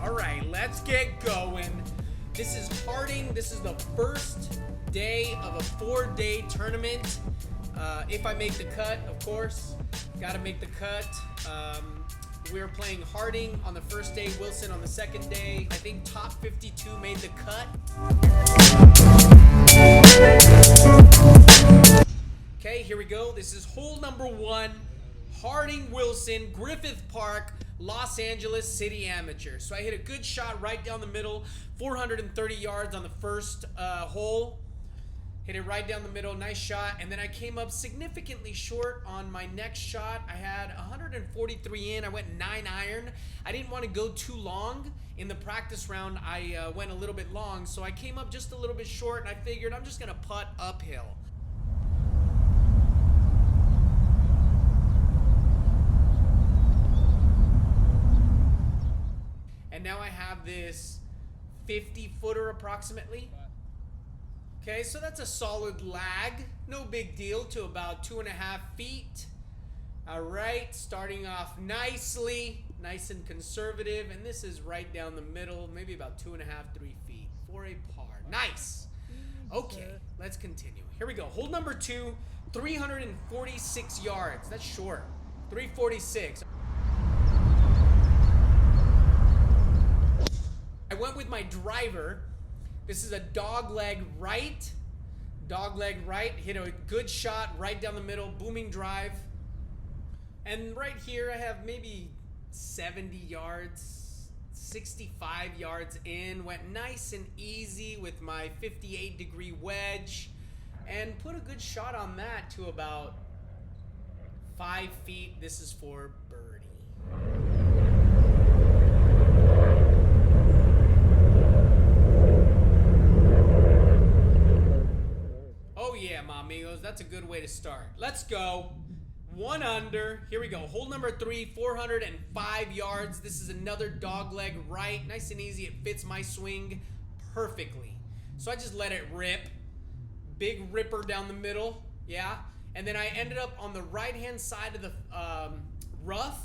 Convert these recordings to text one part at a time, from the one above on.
All right, let's get going. This is Harding. This is the first day of a 4-day tournament. If I make the cut, of course, gotta make the cut. We're playing Harding on the first day, Wilson on the second day. I think top 52 made the cut. Okay, here we go. This is hole number 1, Harding, Wilson, Griffith Park, Los Angeles City Amateur. So I hit a good shot right down the middle, 430 yards on the first hole. Hit it right down the middle, nice shot. And then I came up significantly short on my next shot. I had 143 in, I went 9 iron. I didn't want to go too long. In the practice round, I went a little bit long, so I came up just a little bit short, and I figured I'm just gonna putt uphill. And now I have this 50-footer approximately. Okay, so that's a solid lag. No big deal to about 2.5 feet. All right, starting off nicely, nice and conservative. And this is right down the middle, maybe about 2.5, 3 feet for a par. Nice. Okay, let's continue. Here we go. Hole number 2, 346 yards. That's short. 346. I went with my driver. This is a dogleg right, hit a good shot right down the middle, booming drive. And right here I have maybe 70 yards, 65 yards in, went nice and easy with my 58-degree wedge and put a good shot on that to about 5 feet. This is for birdie. Yeah, my amigos, that's a good way to start. Let's go. 1 under. Here we go. Hole number 3, 405 yards. This is another dogleg right. Nice and easy. It fits my swing perfectly. So I just let it rip. Big ripper down the middle. Yeah. And then I ended up on the right-hand side of the rough,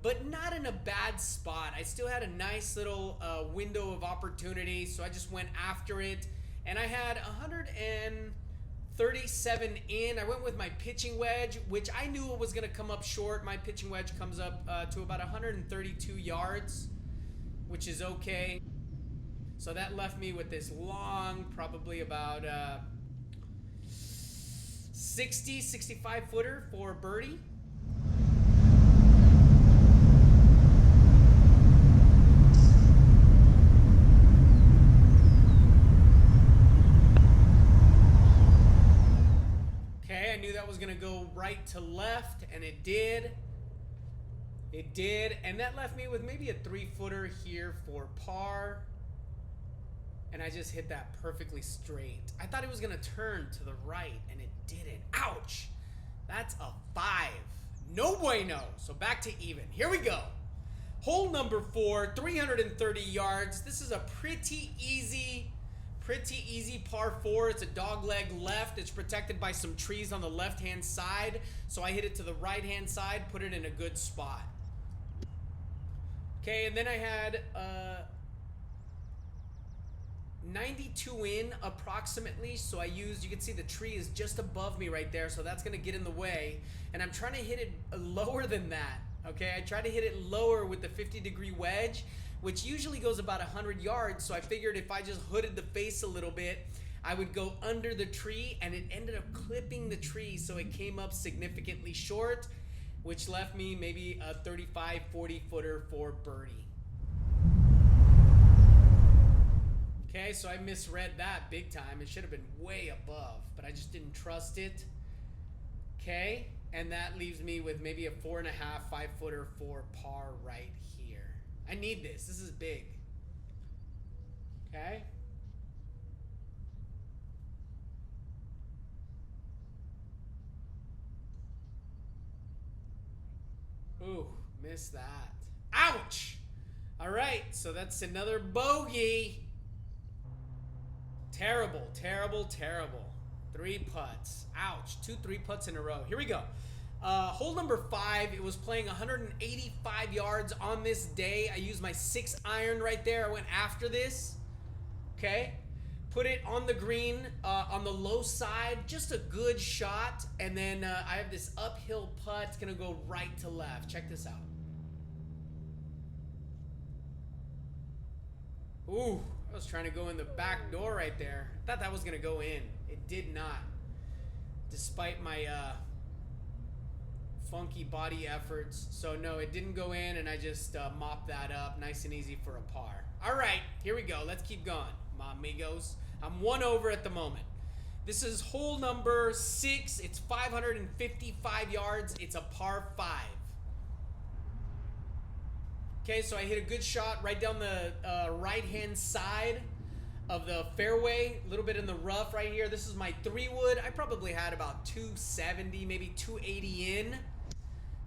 but not in a bad spot. I still had a nice little window of opportunity, so I just went after it. And I had 137 in. I went with my pitching wedge, which I knew it was going to come up short. My pitching wedge comes up to about 132 yards, which is okay. So that left me with this long, probably about 60, 65 footer for birdie. I knew that was going to go right to left, and it did. It did, and that left me with maybe a 3-footer here for par. And I just hit that perfectly straight. I thought it was going to turn to the right, and it didn't. Ouch! That's a 5. No bueno. So back to even. Here we go. Hole number 4, 330 yards. This is a pretty easy par 4. It's a dogleg left. It's protected by some trees on the left-hand side. So I hit it to the right-hand side, put it in a good spot. Okay, and then I had 92 in approximately. So I used, you can see the tree is just above me right there. So that's going to get in the way. And I'm trying to hit it lower than that. Okay, I tried to hit it lower with the 50-degree wedge, which usually goes about 100 yards. So I figured if I just hooded the face a little bit, I would go under the tree, and it ended up clipping the tree. So it came up significantly short, which left me maybe a 35, 40 footer for birdie. Okay, so I misread that big time. It should have been way above, but I just didn't trust it. Okay, and that leaves me with maybe a 4.5, 5 footer for par right here. I need this. This is big. Okay. Ooh, missed that. Ouch! All right, so that's another bogey. Terrible, terrible, terrible. 3 putts. Ouch. 2 3 putts in a row. Here we go. Hole number 5, it was playing 185 yards on this day. I used my 6-iron right there. I went after this. Okay. Put it on the green, on the low side. Just a good shot. And then I have this uphill putt. It's going to go right to left. Check this out. Ooh, I was trying to go in the back door right there. I thought that was going to go in. It did not. Despite my funky body efforts. So no, it didn't go in, and I just mopped that up nice and easy for a par. All right, here we go. Let's keep going, my amigos. I'm 1 over at the moment. This is hole number 6. It's 555 yards. It's a par 5. Okay, so I hit a good shot right down the right-hand side of the fairway, a little bit in the rough right here. This is my 3-wood. I probably had about 270, maybe 280 in.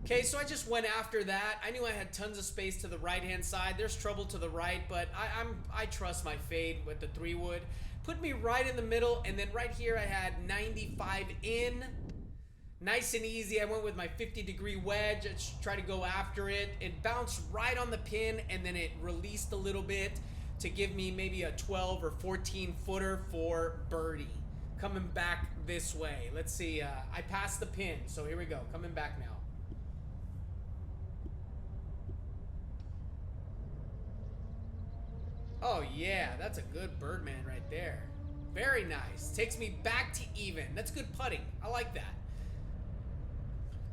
Okay, so I just went after that. I knew I had tons of space to the right-hand side. There's trouble to the right, but I trust my fade with the 3-wood. Put me right in the middle, and then right here I had 95 in. Nice and easy. I went with my 50-degree wedge. I just tried to go after it. It bounced right on the pin, and then it released a little bit to give me maybe a 12 or 14 footer for birdie. Coming back this way. Let's see. I passed the pin, so here we go. Coming back now. Oh yeah, that's a good birdman right there. Very nice. Takes me back to even. That's good putting. I like that.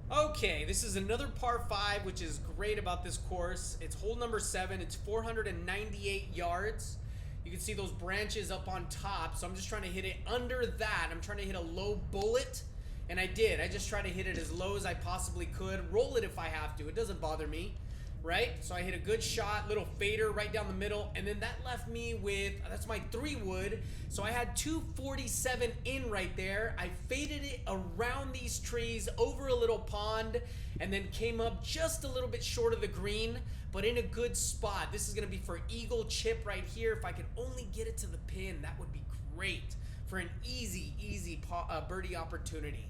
Okay, this is another par 5, which is great about this course. It's hole number 7. It's 498 yards. You can see those branches up on top, so I'm just trying to hit it under that. I'm trying to hit a low bullet, and I did. I just tried to hit it as low as I possibly could. Roll it if I have to. It doesn't bother me, right? So I hit a good shot, little fader right down the middle, and then that left me with, that's my 3-wood, so I had 247 in right there. I faded it around these trees, over a little pond, and then came up just a little bit short of the green, but in a good spot. This is going to be for eagle chip right here. If I could only get it to the pin, that would be great for an easy birdie opportunity.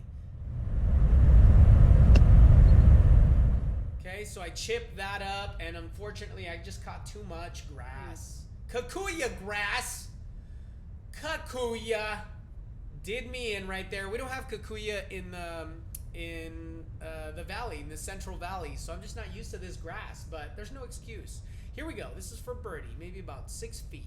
Okay, so I chipped that up, and unfortunately I just caught too much grass. Kikuya grass! Kikuya! Did me in right there. We don't have kikuya in the valley, in the Central Valley, so I'm just not used to this grass, but there's no excuse. Here we go. This is for birdie, maybe about 6 feet.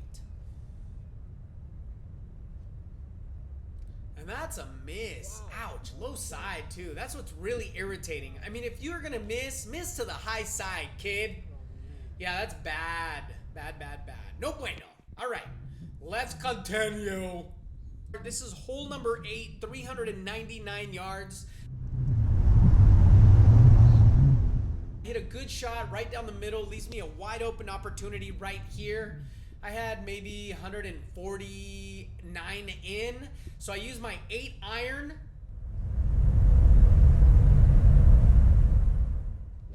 And that's a miss. Ouch. Low side, too. That's what's really irritating. I mean, if you're going to miss to the high side, kid. Yeah, that's bad. Bad. No bueno. All right. Let's continue. This is hole number 8, 399 yards. Hit a good shot right down the middle. Leaves me a wide open opportunity right here. I had maybe 149 in. So I used my 8-iron.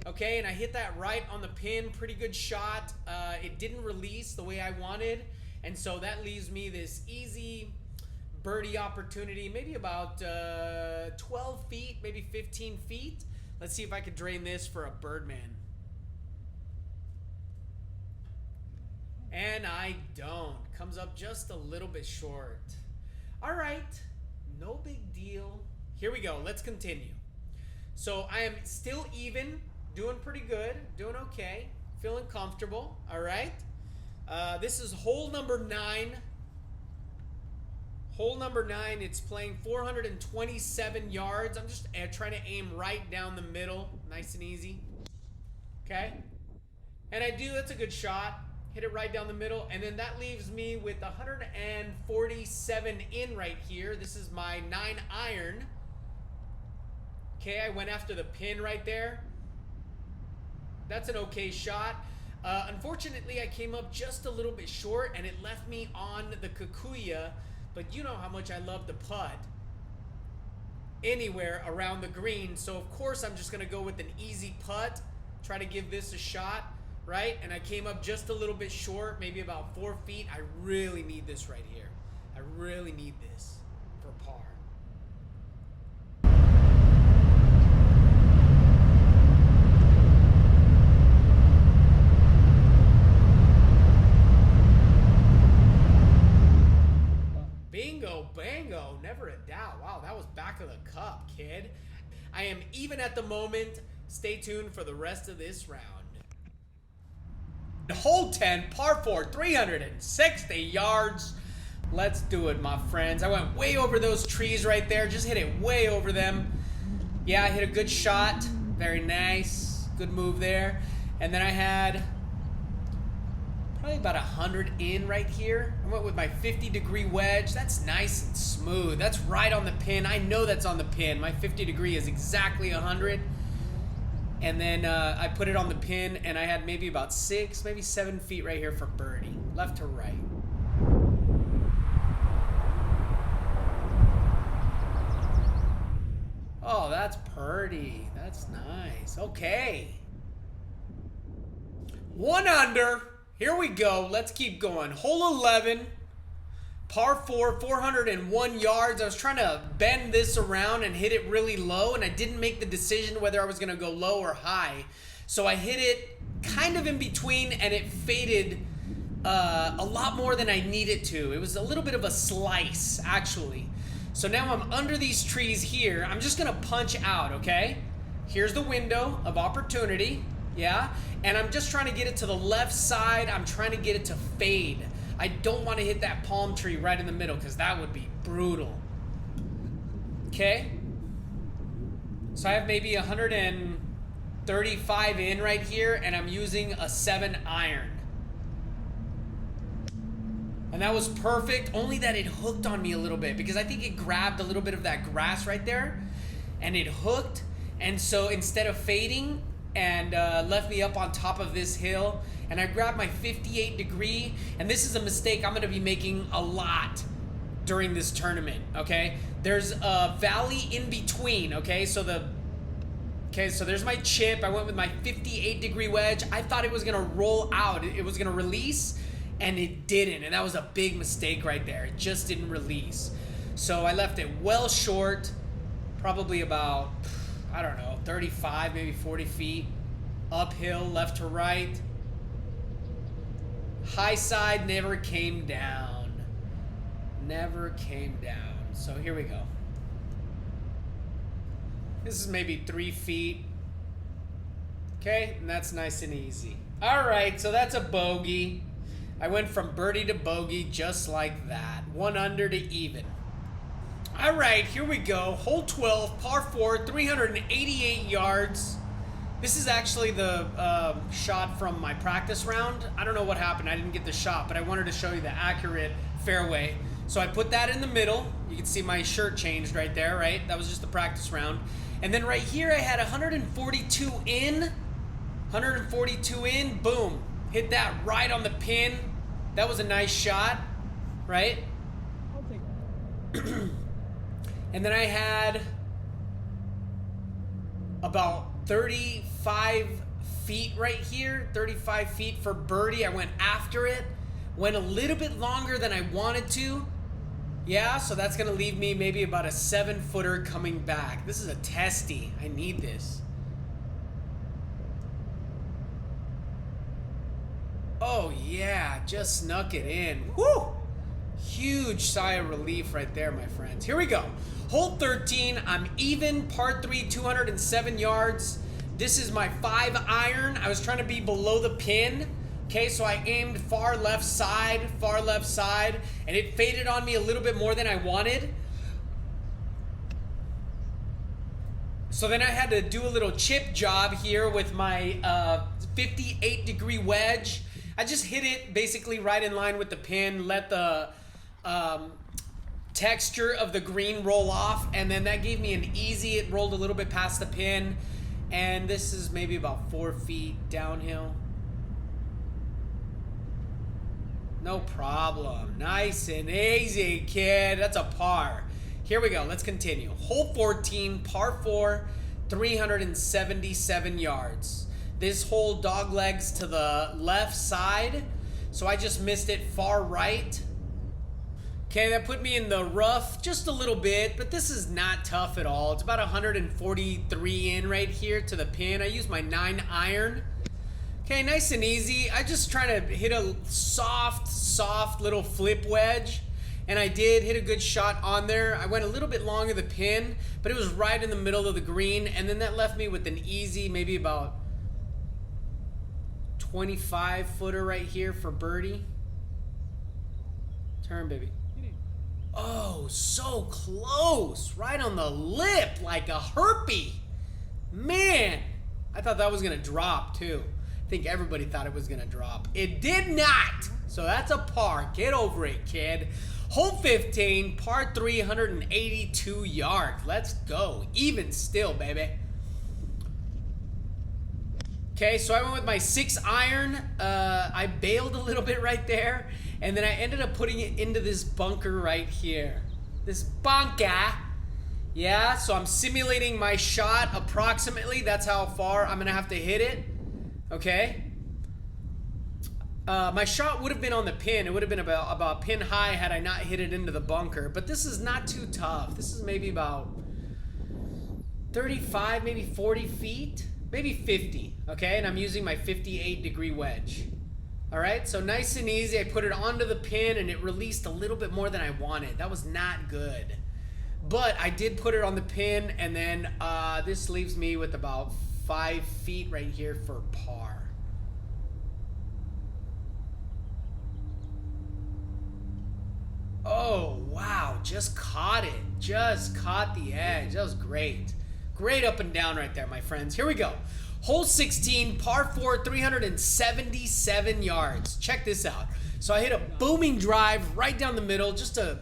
Okay, and I hit that right on the pin. Pretty good shot. It didn't release the way I wanted. And so that leaves me this easy birdie opportunity. Maybe about 12 feet, maybe 15 feet. Let's see if I could drain this for a birdman. And I don't. Comes up just a little bit short. All right. No big deal. Here we go. Let's continue. So I am still even. Doing pretty good. Doing okay. Feeling comfortable. All right. This is hole number 9. Hole number 9. It's playing 427 yards. I'm just trying to aim right down the middle. Nice and easy. Okay. And I do. That's a good shot. Hit it right down the middle, and then that leaves me with 147 in right here. This is my 9-iron. Okay, I went after the pin right there. That's an okay shot. Unfortunately, I came up just a little bit short, and it left me on the kikuya, but you know how much I love to putt anywhere around the green, so of course I'm just going to go with an easy putt, try to give this a shot. Right? And I came up just a little bit short, maybe about 4 feet. I really need this right here. I really need this for par. kid. I am even at the moment. Stay tuned for the rest of this round. Hole 10, par 4, 360 yards. Let's do it, my friends. I went way over those trees right there. Just hit it way over them. Yeah, I hit a good shot. Very nice. Good move there. And then I had probably about 100 in right here. I went with my 50-degree wedge. That's nice and smooth. That's right on the pin. I know that's on the pin. My 50-degree is exactly 100. And then I put it on the pin, and I had maybe about 6, maybe 7 feet right here for birdie. Left to right. Oh, that's pretty. That's nice. Okay. 1 under. Here we go. Let's keep going. Hole 11. Par 4, 401 yards. I was trying to bend this around and hit it really low, and I didn't make the decision whether I was going to go low or high. So I hit it kind of in between, and it faded a lot more than I needed to. It was a little bit of a slice, actually. So now I'm under these trees here. I'm just going to punch out, okay? Here's the window of opportunity, yeah? And I'm just trying to get it to the left side. I'm trying to get it to fade. I don't want to hit that palm tree right in the middle because that would be brutal. Okay? So I have maybe 135 in right here, and I'm using a 7 iron. And that was perfect, only that it hooked on me a little bit because I think it grabbed a little bit of that grass right there, and it hooked. And so instead of fading and left me up on top of this hill, and I grabbed my 58-degree, and this is a mistake I'm going to be making a lot during this tournament, okay? There's a valley in between, okay? So there's my chip. I went with my 58-degree wedge. I thought it was going to roll out. It was going to release, and it didn't, and that was a big mistake right there. It just didn't release. So I left it well short, probably about, I don't know, 35, maybe 40 feet, uphill, left to right. High side never came down. Never came down. So here we go. This is maybe 3 feet. Okay, and that's nice and easy. All right, so that's a bogey. I went from birdie to bogey just like that. 1 under to even. All right, here we go. Hole 12, par 4, 388 yards. This is actually the shot from my practice round. I don't know what happened. I didn't get the shot, but I wanted to show you the accurate fairway. So I put that in the middle. You can see my shirt changed right there, right? That was just the practice round. And then right here, I had 142 in. 142 in. Boom. Hit that right on the pin. That was a nice shot, right? I'll take that. And then I had about 35 feet right here, 35 feet for birdie. I went after it, went a little bit longer than I wanted to. Yeah, so that's gonna leave me maybe about a 7-footer coming back. This is a testy. I need this. Oh yeah, just snuck it in. Woo! Huge sigh of relief right there, my friends. Here we go. Hole 13, I'm even, par 3, 207 yards. This is my 5 iron. I was trying to be below the pin. Okay, so I aimed far left side, and it faded on me a little bit more than I wanted. So then I had to do a little chip job here with my 58-degree wedge. I just hit it basically right in line with the pin, let the texture of the green roll off, and then that gave me an easy, it rolled a little bit past the pin, and this is maybe about 4 feet downhill. No problem. Nice and easy, kid. That's a par. Here we go. Let's continue. Hole 14, par 4, 377 yards. This hole dog legs to the left side, so I just missed it far right. Okay, that put me in the rough just a little bit, but this is not tough at all. It's about 143 in right here to the pin. I used my 9 iron. Okay, nice and easy. I just try to hit a soft little flip wedge. and I did hit a good shot on there. I went a little bit long of the pin, but it was right in the middle of the green, and then that left me with an easy, maybe about 25 footer right here for birdie. Turn, baby. Oh, so close. Right on the lip, like a herpy. Man, I thought that was going to drop too. I think everybody thought it was going to drop. It did not. So that's a par. Get over it, kid. Hole 15, par 3, 182 yards. Let's go. Even still, baby. Okay, so I went with my 6 iron. I bailed a little bit right there. And then I ended up putting it into this bunker right here. This bunker. Yeah, so I'm simulating my shot approximately. That's how far I'm going to have to hit it. Okay. My shot would have been on the pin. It would have been about pin high had I not hit it into the bunker. But this is not too tough. This is maybe about 35, maybe 40 feet. Maybe 50. Okay, and I'm using my 58-degree wedge. Alright, so nice and easy. I put it onto the pin and it released a little bit more than I wanted. That was not good. But I did put it on the pin, and then this leaves me with about 5 feet right here for par. Oh, wow. Just caught it. Just caught the edge. That was great. Great up and down right there, my friends. Here we go. Hole 16, par 4, 377 yards. Check this out. So I hit a booming drive right down the middle. Just a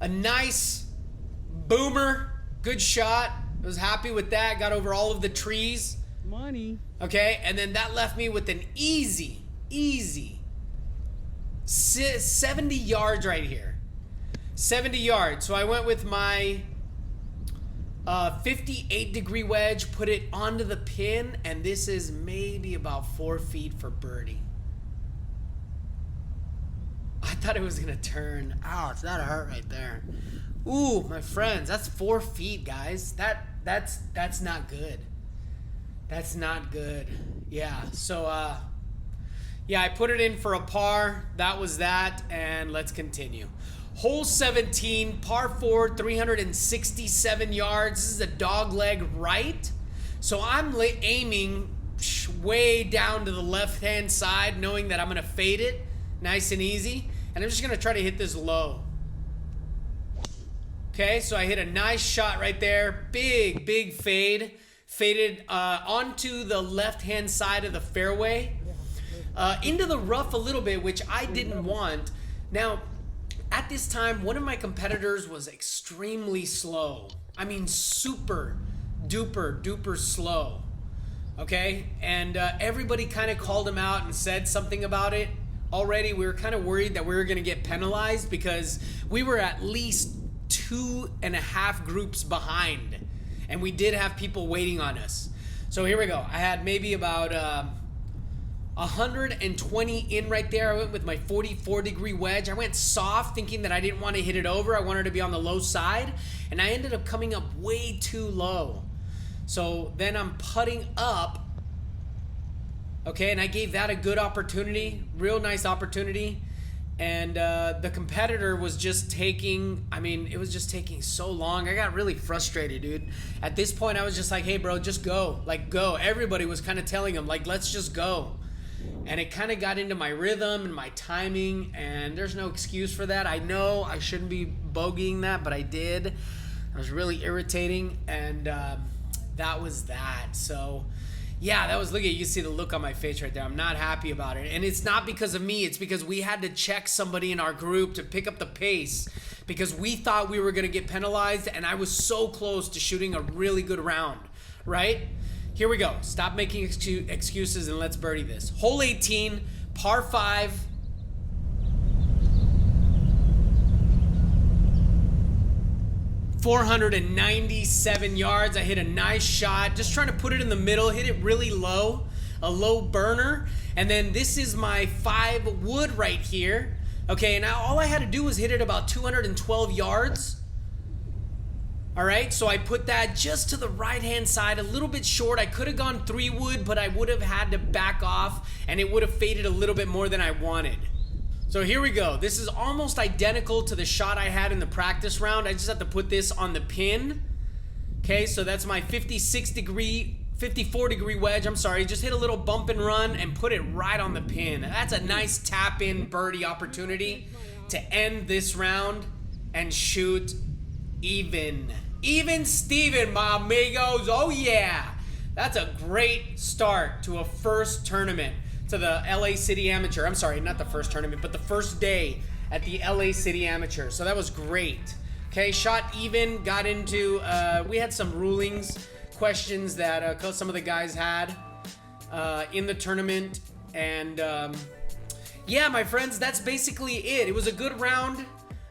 nice boomer. Good shot. I was happy with that. Got over all of the trees. Money. Okay, and then that left me with an easy 70 yards right here. 70 yards. So I went with my 58-degree wedge, put it onto the pin, and this is maybe about 4 feet for birdie. I thought it was gonna turn. Ouch, that hurt right there. Ooh, my friends, that's 4 feet, guys. That's not good. That's not good. Yeah. So yeah, I put it in for a par. That was that, and let's continue. Hole 17, par 4, 367 yards. This is a dog leg right. So I'm aiming way down to the left-hand side, knowing that I'm going to fade it nice and easy. And I'm just going to try to hit this low. Okay, so I hit a nice shot right there. Big fade. Faded onto the left-hand side of the fairway. Into the rough a little bit, which I didn't want. Now, at this time, one of my competitors was extremely slow. I mean, super duper slow. Okay? And everybody kind of called him out and said something about it. Already, we were kind of worried that we were going to get penalized because we were at least 2.5 groups behind. And we did have people waiting on us. So here we go. I had maybe about 120 in right there. I went with my 44-degree wedge. I went soft thinking that I didn't want to hit it over. I wanted to be on the low side. And I ended up coming up way too low. So then I'm putting up. Okay, and I gave that a good opportunity. Real nice opportunity. And the competitor was just taking, I mean, it was just taking so long. I got really frustrated, dude. At this point, I was just like, hey, bro, just go. Like, go. Everybody was kind of telling him, like, let's just go. And it kind of got into my rhythm and my timing, and there's no excuse for that. I know I shouldn't be bogeying that, but I did. It was really irritating, and that was that. So, yeah, that was, look at you see the look on my face right there. I'm not happy about it. And it's not because of me. It's because we had to check somebody in our group to pick up the pace because we thought we were going to get penalized, and I was so close to shooting a really good round, right? Here we go. Stop making excuses and let's birdie this. Hole 18, par 5. .497 yards. I hit a nice shot. Just trying to put it in the middle. Hit it really low. A low burner. And then this is my 5 wood right here. Okay, now all I had to do was hit it about 212 yards. All right, so I put that just to the right-hand side, a little bit short. I could have gone 3 wood, but I would have had to back off, and it would have faded a little bit more than I wanted. So here we go. This is almost identical to the shot I had in the practice round. I just have to put this on the pin. Okay, so that's my 54 degree wedge. I'm sorry, just hit a little bump and run and put it right on the pin. That's a nice tap in birdie opportunity to end this round and shoot even. Even Steven, my amigos. Oh yeah. That's a great start to a first tournament, to the LA City Amateur. I'm sorry, not the first tournament, but the first day at the LA City Amateur. So that was great. Okay, shot even, got into, we had some rulings, questions that some of the guys had in the tournament. And yeah, my friends, that's basically it. It was a good round.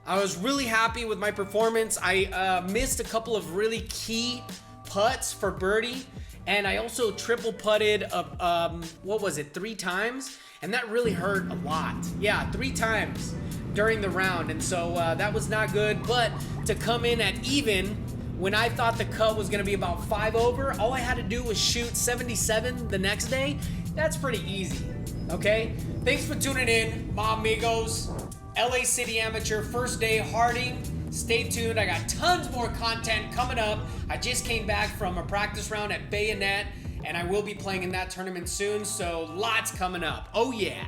I was really happy with my performance. I missed a couple of really key putts for birdie. And I also triple putted, what was it, 3 times? And that really hurt a lot. Yeah, 3 times during the round. And so that was not good. But to come in at even, when I thought the cut was gonna be about 5 over, all I had to do was shoot 77 the next day. That's pretty easy, okay? Thanks for tuning in, my amigos. LA City Amateur, first day, Harding. Stay tuned, I got tons more content coming up. I just came back from a practice round at Bayonet, and I will be playing in that tournament soon, so lots coming up. Oh yeah.